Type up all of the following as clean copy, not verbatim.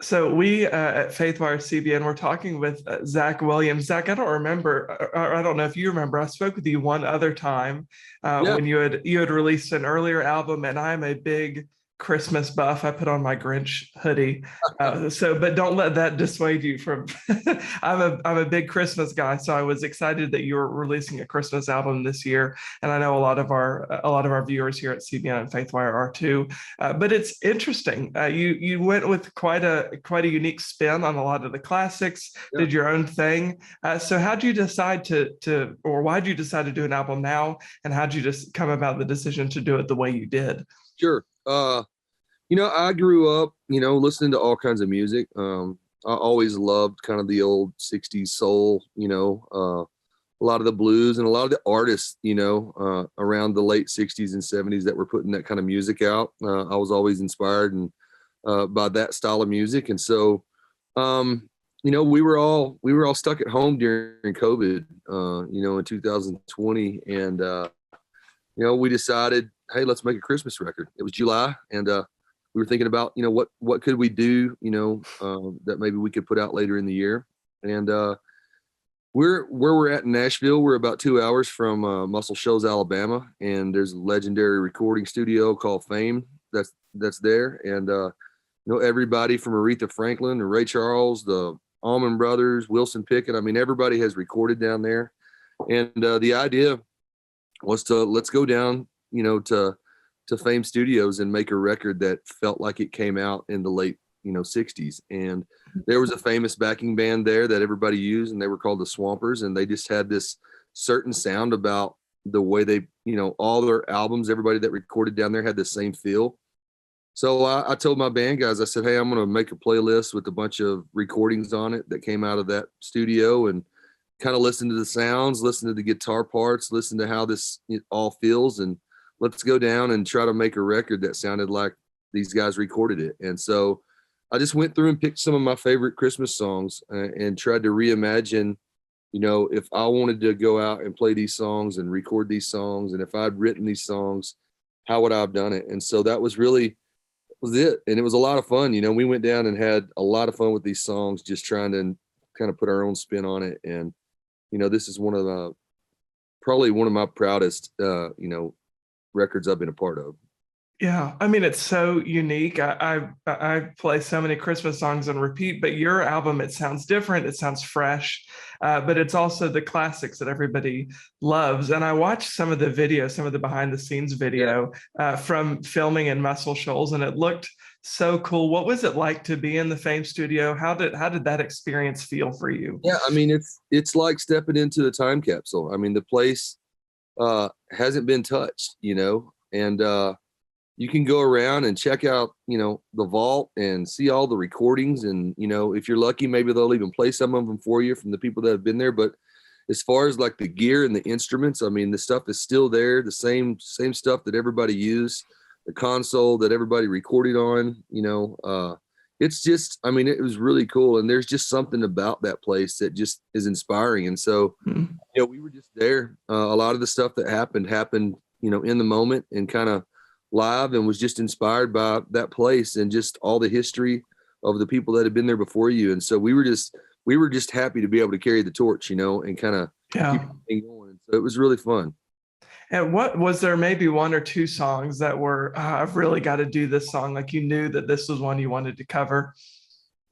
So we at Faithwire CBN, we're talking with Zach Williams. Zach, I don't remember, I don't know if you remember. I spoke with you one other time Yeah, when you had released an earlier album, and I'm a big Christmas buff. I put on my Grinch hoodie. But don't let that dissuade you from. I'm a big Christmas guy, so I was excited that you were releasing a Christmas album this year, and I know a lot of our viewers here at CBN and Faithwire are too. But it's interesting. You went with quite a unique spin on a lot of the classics. yeah, Did your own thing. So how'd you decide or why'd you decide to do an album now? And how'd you just come about the decision to do it the way you did? sure. I grew up, listening to all kinds of music. I always loved kind of the old 60s soul, a lot of the blues and a lot of the artists, around the late 60s and 70s that were putting that kind of music out. I was always inspired by that style of music. And so, we were all stuck at home during COVID, in 2020. And, we decided, hey, let's make a Christmas record. It was July, and we were thinking about, what could we do, that maybe we could put out later in the year. And where we're at in Nashville, we're about 2 hours from Muscle Shoals, Alabama, and there's a legendary recording studio called Fame that's there. And everybody from Aretha Franklin to Ray Charles, the Allman Brothers, Wilson Pickett. I mean, everybody has recorded down there. And the idea was to let's go down, to Fame Studios and make a record that felt like it came out in the late, 60s. And there was a famous backing band there that everybody used, and they were called the Swampers. And they just had this certain sound about the way they, all their albums, everybody that recorded down there had the same feel. So I told my band guys, I said, hey, I'm going to make a playlist with a bunch of recordings on it that came out of that studio, and kind of listen to the sounds, listen to the guitar parts, listen to how it all feels, and let's go down and try to make a record that sounded like these guys recorded it. And so I just went through and picked some of my favorite Christmas songs and tried to reimagine, if I wanted to go out and play these songs and record these songs, and if I'd written these songs, how would I have done it? And so that was it. And it was a lot of fun. We went down and had a lot of fun with these songs, just trying to kind of put our own spin on it. And, this is probably one of my proudest, records I've been a part of. Yeah, I mean it's so unique. I play so many Christmas songs on repeat, but your album, it sounds different. It sounds fresh, but it's also the classics that everybody loves. And I watched some of the video, some of the behind the scenes Yeah. video from filming in Muscle Shoals, and it looked so cool. What was it like to be in the Fame studio? How did that experience feel for you? Yeah. I mean, it's like stepping into the time capsule. I mean, the place hasn't been touched, and you can go around and check out, the vault and see all the recordings. And, if you're lucky, maybe they'll even play some of them for you from the people that have been there. But as far as like the gear and the instruments, I mean, the stuff is still there, the same stuff that everybody used, the console that everybody recorded on, it's just, I mean, it was really cool. And there's just something about that place that just is inspiring. And so, Mhm. we were just there. A lot of the stuff that happened, in the moment and kind of live, and was just inspired by that place and just all the history of the people that had been there before you. And so we were just happy to be able to carry the torch, and kind of keep Yeah. everything going. And so it was really fun. And what was there maybe one or two songs that were, I've really got to do this song, like you knew that this was one you wanted to cover?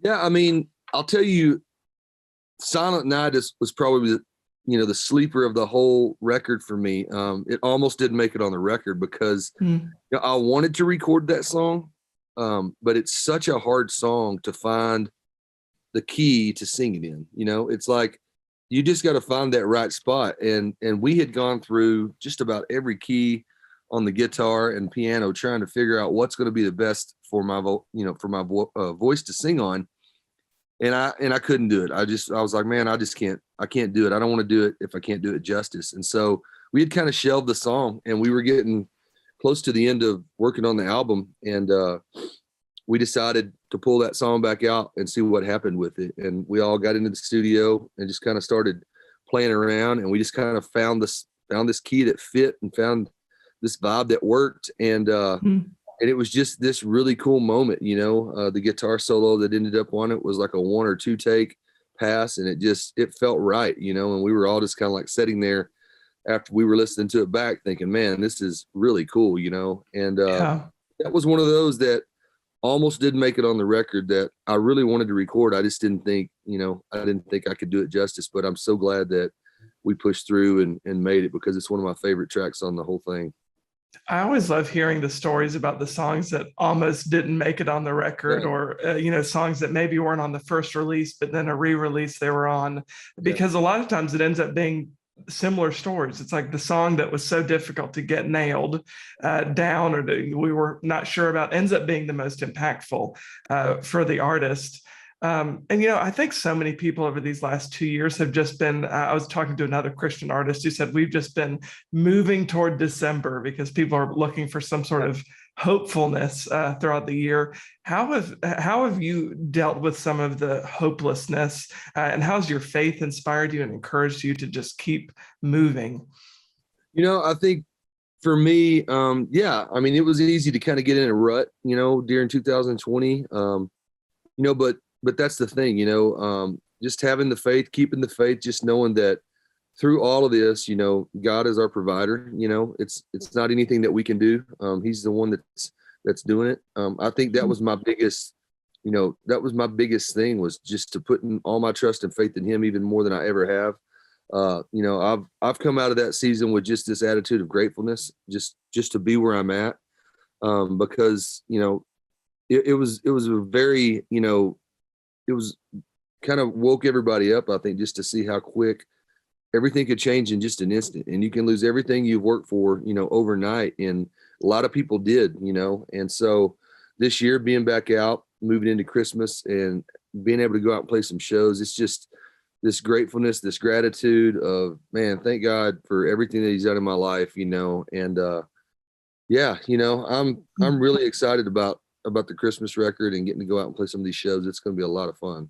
Yeah. I mean, I'll tell you, Silent Night was probably the sleeper of the whole record for me. It almost didn't make it on the record because Mm. I wanted to record that song, but it's such a hard song to find the key to sing it in. It's like you just got to find that right spot. And we had gone through just about every key on the guitar and piano trying to figure out what's going to be the best for my voice to sing on. And I couldn't do it. I was like, man, I can't do it. I don't want to do it if I can't do it justice. And so we had kind of shelved the song, and we were getting close to the end of working on the album. And we decided to pull that song back out and see what happened with it. And we all got into the studio and just kind of started playing around, and we just kind of found this key that fit and found this vibe that worked. And Mm. And it was just this really cool moment, the guitar solo that ended up on it was like a 1 or 2 take pass, and it felt right, and we were all just kind of like sitting there after we were listening to it back thinking, man, this is really cool, and Yeah. that was one of those that almost didn't make it on the record that I really wanted to record. I just didn't think, I didn't think I could do it justice, but I'm so glad that we pushed through and made it, because it's one of my favorite tracks on the whole thing. I always love hearing the stories about the songs that almost didn't make it on the record, Yeah. or songs that maybe weren't on the first release, but then a re-release they were on, Yeah. because a lot of times it ends up being similar stories. It's like the song that was so difficult to get nailed down, or we were not sure about, ends up being the most impactful for the artist. And I think so many people over these last 2 years have just been. I was talking to another Christian artist who said we've just been moving toward December because people are looking for some sort of hopefulness throughout the year. How have you dealt with some of the hopelessness, and how's your faith inspired you and encouraged you to just keep moving? I think for me, yeah, I mean, it was easy to kind of get in a rut, during 2020. But that's the thing, just having the faith, keeping the faith, just knowing that through all of this, God is our provider. It's not anything that we can do. He's the one that's doing it. I think that was my biggest, thing, was just to put in all my trust and faith in Him even more than I ever have. I've come out of that season with just this attitude of gratefulness, just to be where I'm at, because it was a very, it was kind of woke everybody up, I think, just to see how quick everything could change in just an instant, and you can lose everything you've worked for, overnight. And a lot of people did, and so this year, being back out, moving into Christmas and being able to go out and play some shows, it's just this gratefulness, this gratitude of, man, thank God for everything that He's done in my life, and yeah, I'm really excited about the Christmas record and getting to go out and play some of these shows. It's going to be a lot of fun.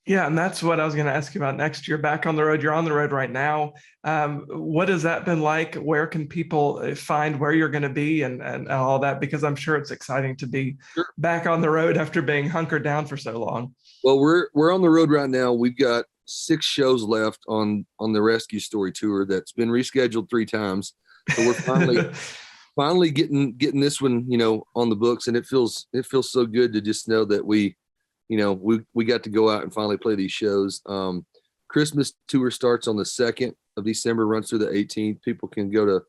Yeah, and that's what I was going to ask you about next year. Back on the road, you're on the road right now. What has that been like? Where can people find where you're going to be, and all that? Because I'm sure it's exciting to be Sure. back on the road after being hunkered down for so long. Well, we're on the road right now. We've got 6 shows left on the Rescue Story tour that's been rescheduled 3 times. So we're finally getting this one, on the books, and it feels so good to just know that we got to go out and finally play these shows. Christmas tour starts on the 2nd of December, runs through the 18th. People can go to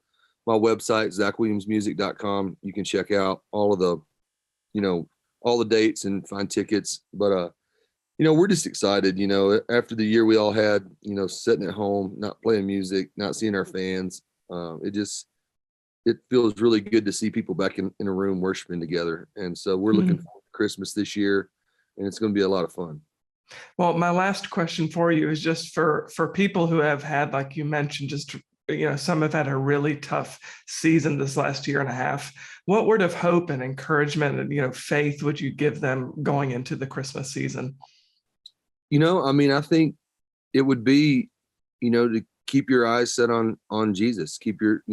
my website, zachwilliamsmusic.com. You can check out all of the, all the dates and find tickets. But, we're just excited, after the year we all had, sitting at home, not playing music, not seeing our fans. It feels really good to see people back in a room worshiping together. And so we're looking forward to Christmas this year, and it's going to be a lot of fun. Well, my last question for you is just for people who have had, like you mentioned, just some have had a really tough season this last year and a half. What word of hope and encouragement and faith would you give them going into the Christmas season? I mean, I think it would be, to keep your eyes set on Jesus. Keep your,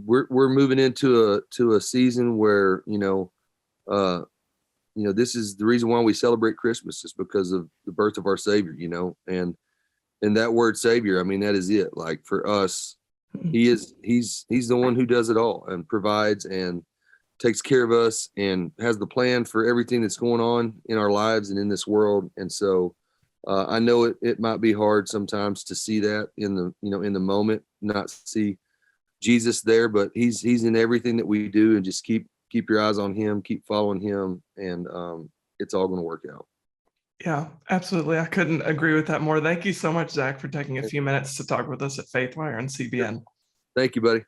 we're moving into a season where, this is the reason why we celebrate Christmas, is because of the birth of our Savior, and that word Savior, I mean, that is it. Like, for us, he's the one who does it all and provides and takes care of us and has the plan for everything that's going on in our lives and in this world. And so I know it might be hard sometimes to see that in the moment, not see Jesus there, but he's in everything that we do, and just keep your eyes on Him, keep following Him, and it's all going to work out. Yeah, absolutely. I couldn't agree with that more. Thank you so much, Zach, for taking a few minutes to talk with us at Faithwire and CBN. Thank you, buddy.